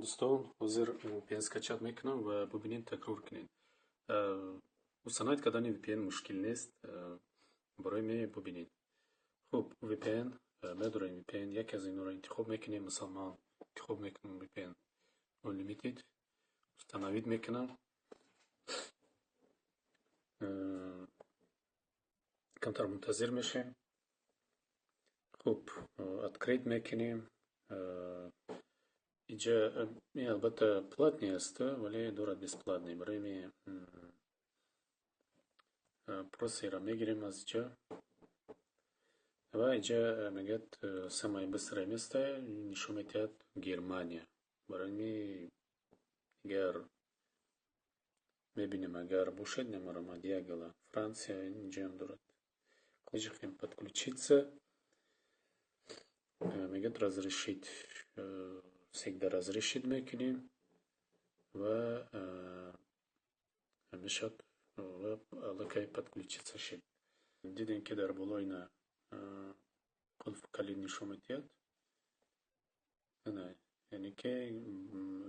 دوستان حاضر VPN скачать میکنم و ببینید تکرار کنید. مستند کردن VPN مشکل نیست. برای می ببینید. خب VPN میدونیم VPN یکی از اینا را انتخاب میکنیم. مثلا من انتخاب میکنم VPN Unlimited. مستند میکنم. کمتر منتظر میشیم. خب открыть میکنیم. اینجا البته платный است ولی دارد безплатный. برای می پروسی را میگیریم از اینجا و اینجا میگه самое быстрое место نشون میدهد گرمانیا. برای می اگر میبینیم اگر باشد نمارم دیاگلا فرانسия اینجا هم دارد. хотим подключиться. میگه разрешить. всегда разрешить میکنیم و میشد و лакай подключиться شد. دیدین که در بالا اینا قلب کلید نشون میدهد. نه یعنی که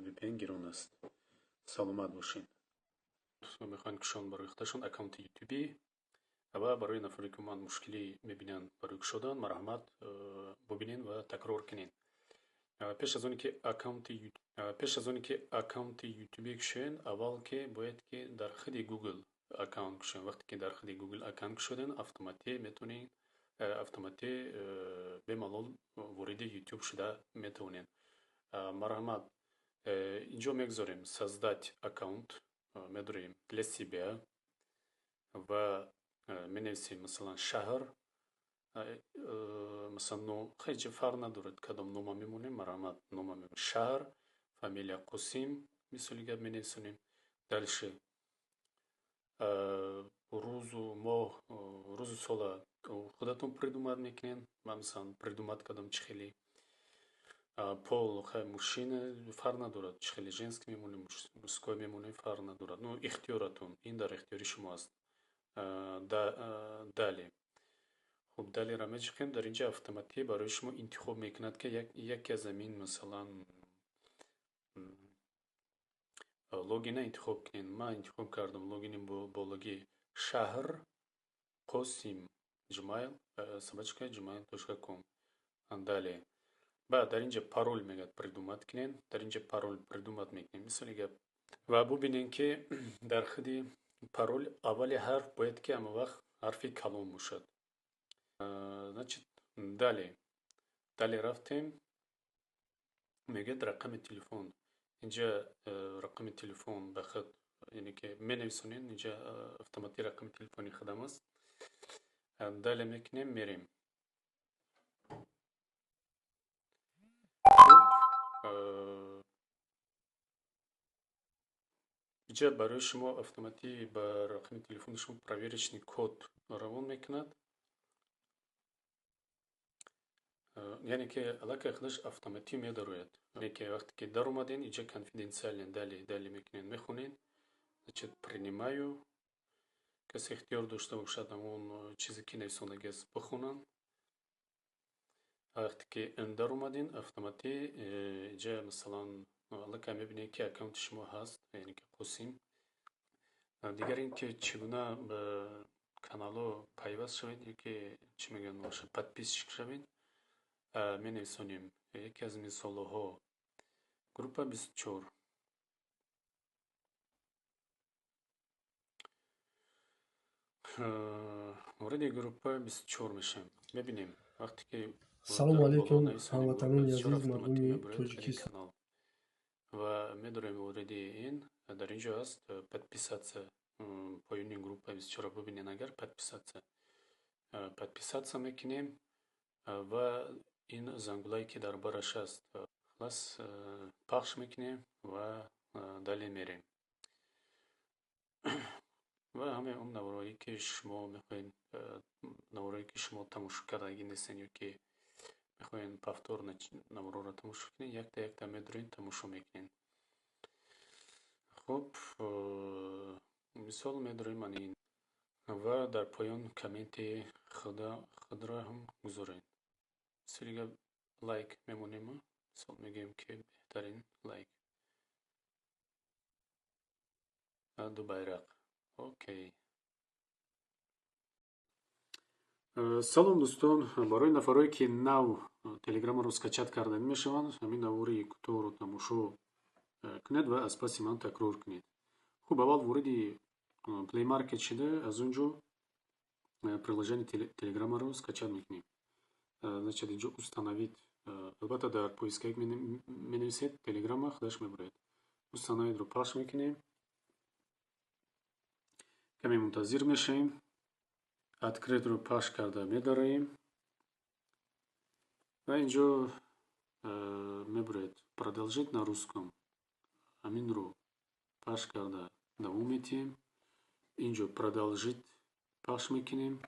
VPN گران است. سلامت باشین. میخواین کشان برای خودشون اکانت یوتیوبی و برای نفری که من مشکلی میبینن برای کشادن مرحمت ببینین و تکرار کنین. پیش از اونی که اکانت یوتیوبی کشین اول که باید که در خود گوگل اکانت کشین. وقتی که در خود گوگل اکانت کشیدن автоматически میتونین автоматически به ملال وارد یوتیوب شده میتونین. مرحمت اینجا میگذاریم создать аккаунт میداریم для себя و مینویسیم مثلا شهر مثلا خیلی فرق ندارد کدام نام میمونیم. مرحمت نام میمونیم شهر فامیلیا قاسم مثالی گپ مینویسیم. دالشه روز و ماه روز و سال خودتون придумать میکنین. من مثلا придумать کدام چه خیلی пол خیلی مشین فرق ندارد. چه خیلی جنس میمونیم مسکوی میمونیم فرق ندارد. نو اختیاراتون این در اختیاری شما است. دالی خب دالی را میچخیم. در اینجا автоматически برای شما انتخاب میکند که یکی از این مثلا لوگین انتخاب کنین. من انتخاب کردم لوگین با لوگی شهر قاسم gmail собачка gmail.com. دالی بعد در اینجا пароль میگه придумать کنین. در اینجا пароль придумать میکنین مثالی گپ و ببینین که در خودی пароль اولی حرف باید که اما وقت حرفی کلام باشد. значит دالی رفتیم میگه رقم تلفن. اینجا رقم تلفن به خود یعنی که مینویسونین. اینجا автоматически رقم تلفنی خودم است. دالی میکنیم میریم. اینجا برای شما автоматически با رقم تلفن شما проверочный کد روان میکند. یعنی که علاقه خودش автоматически میداروید. یعنی که وقتی که در اومدین اینجا конфиденциально دالی میکنین میخونین. значит принимаю. کسی اختیار داشته باشد اون چیزی که نویسندگی است بخونن. وقتی که در اومدین автоматическi اینجا مثلا علاقه میبینید که اکانت شما هست یعنی که قاسم. دیگر این که چگونه به کانالو پیوست شوید یکی چی میگن باشه подписчик شوید. می نویسونیم یکی از مثالها گروپ 24 وارد گروپ 24 میشیم. ببینیم وقتی که سلام علیکم هموطنان عزیز مردم تاجیکستان و میداریم وارد این در اینجا هست подписаться پایین گروپ 24 ببینین. اگر подписаться میکنیم و این زنگولایی که در برش است خلاص پخش میکنیم و دالی میریم. و همه اون نوارایی که شما میخواین نوارایی که شما تماشا کردگی نیستین یا که میخواین повтор نوارا را تماشا کنین یک تا میدارین تماشا میکنین. خب مثال میداریم من این و در پایان کامنت خود را هم گذارین. مثلا لایک میمونیم. مثال میگیم که беҳтарин лайк. Ду байрақ. Окей. Салом дӯстон, барои нафарое ки нав телеграмро скачат карда мешаванд, ҳамин навори кӯтоҳро тамошо кунед ва аз паси ман такрор кунед. Хуб, аввал вориди Play Market шуда, аз онҷо приложение телеграмро скачат мекунем. Значит, инҷо установить, албатта дар поискавик менависед, телеграма худаш мебурад. Установитро пахш мекунем. Каме мунтазир мешавем. Открытро пахш карда медароем. Ва инҷо мебурад продолжить на русском. Аминро пахш карда давом медиҳем. Инҷо продолжить пахш мекунем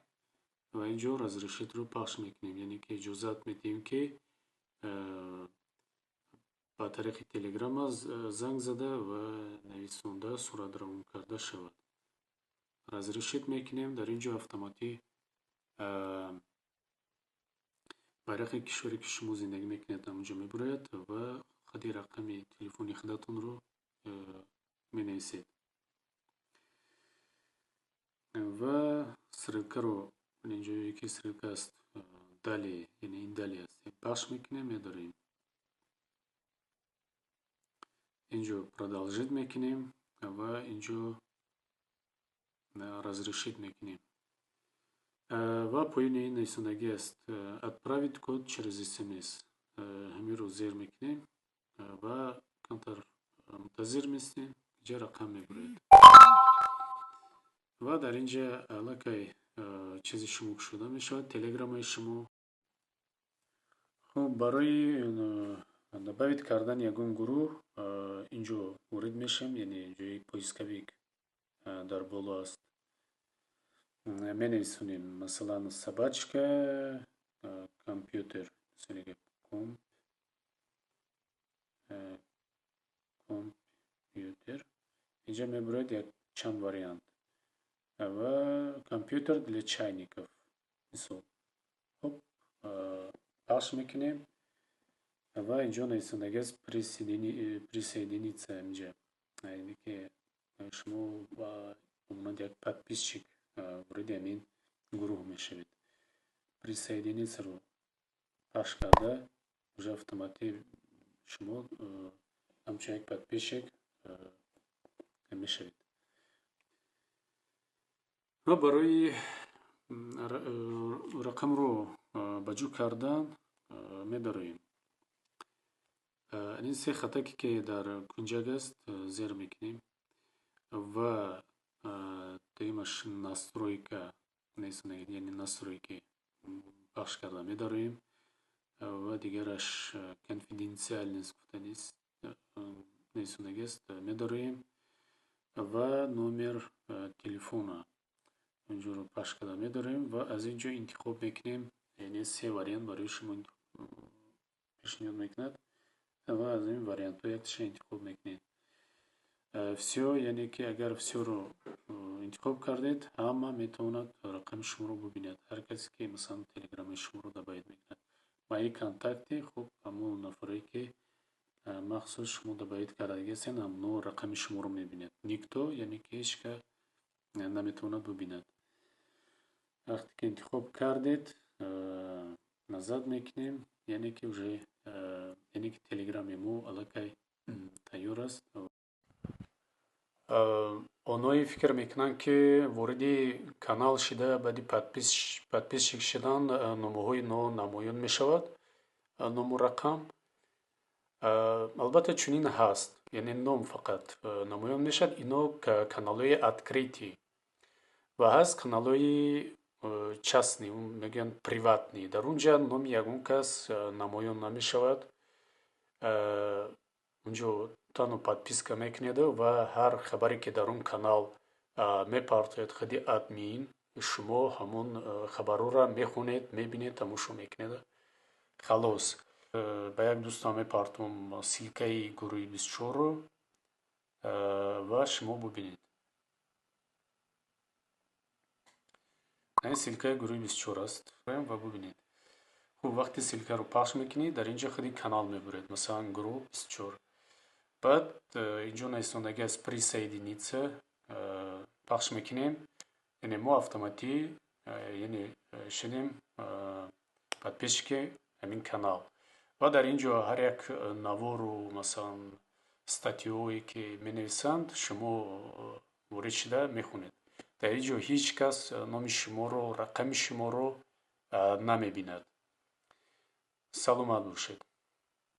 ва инҷо разрешитро пахш мекунем, яъне ки иҷозат медиҳем ки ба тариқи телеграма занг зада ва нависонда суратравон карда шавад. Разрешит мекунем. Дар инҷо автоматӣ байрақи кишваре ки шумо зиндагӣ мекунед ҳамонҷо мебурад ва хади рақами телефони худатонро менависед. Ва ссилкаро инҷо яке ссилка аст, далее, яъне ин далее аст, пахш мекунем, медарем. Инҷо продолжить мекунем ва инҷо разрешить мекунем. Ва поёни ин нависондагӣ аст, отправить код через SMS. Ҳаминро зер мекунем ва камтар мунтазир меистем, инҷа рақам мебурад. Ва дар инҷа аллакай чизи шумо кушода мешавад, телеграмаи шумо. Хуб, барои добавить кардани ягон гурӯҳ инҷо ворид мешавем, яъне ҷои поискавик дар боло аст. Менависонем масалан собачка компютер, компютер. Инҷа мебурад як чанд вариант. Ва компютер для чайников мисол. Хуб, пахш мекунем ва инҷо нависондагӣ аст присоединиться. Инҷа яъне ки шумо монанд як подписчик вариди ҳамин гурӯҳ мешавед. Присоединиться-ро пахш карда уже автоматӣ шумо ҳамчун як подписчик мешавед. Ва барои рақамро ба ҷо кардан медароем. Ин се хатаке ки дар кунҷак аст, зер мекунем ва таимаш настройка нависондагӣ, яъне настройки пахш карда медароем ва дигараш конфиденциальность гуфтанист нависондагӣ аст, медароем ва номер телефона инҷоро пахш карда медароем ва аз инҷо интихоб мекунем, яъне се вариант барои шумо пешниҳод мекунад ва аз ин вариантҳо якташа интихоб мекунед. Всё, яъне ки агар всёро интихоб кардед, ҳама метавонад рақами шуморо бубинад. Ҳар касе ки масалан телеграмаи шуморо добавид мекунад. Мои контакти, хуб, ҳамон нафаре ки махсус шумо добавид кардаги ҳастед, ҳамно рақами шуморо мебинад. Никто, яъне ки ҳеҷ кас наметавонад бубинад. Вақте ки интихоб кардед, назад мекунем, яъне ки уже яъне ки телеграми мо аллакай тайёр аст. Онҳое фикр мекунанд ки вориди канал шуда баъди подписчик шудан номаҳои нов намоён мешавад, ному рақам. Албатта чунин ҳаст, яъне ном фақат намоён мешавад. Ино каналҳои открытий ва ҳаст каналҳои частни, мегӯянд приватни. Дар онҷа номи ягон кас намоён намешавад. Онҷо танҳо подписка мекунед ва ҳар хабаре ки дар он канал мепартояд хади админ, шумо ҳамон хабарҳоро мехонед, мебинед, тамошо мекунед. Халос. Ба як дӯстам мепартом силкаи гурӯҳи 24-ро ва шумо бубинед. Ин силкаи гурӯҳи 24 аст ва бубинед. وقتی سلکه رو پخش میکنید در اینجا خودی کانال میبرید، مثلا گروه 24. بعد اینجا نایستاندگی از присоединиться پخش میکنیم، یعنی ما автомати یعنی شدیم подписчики همین کانال. و در اینجا هر یک نوار و مثلا استاتیویی که می نویسند شما وارد شده میخونید. در اینجا هیچ کس نام شما رو، رقم شما رو نمی بیند. سلامت باشید.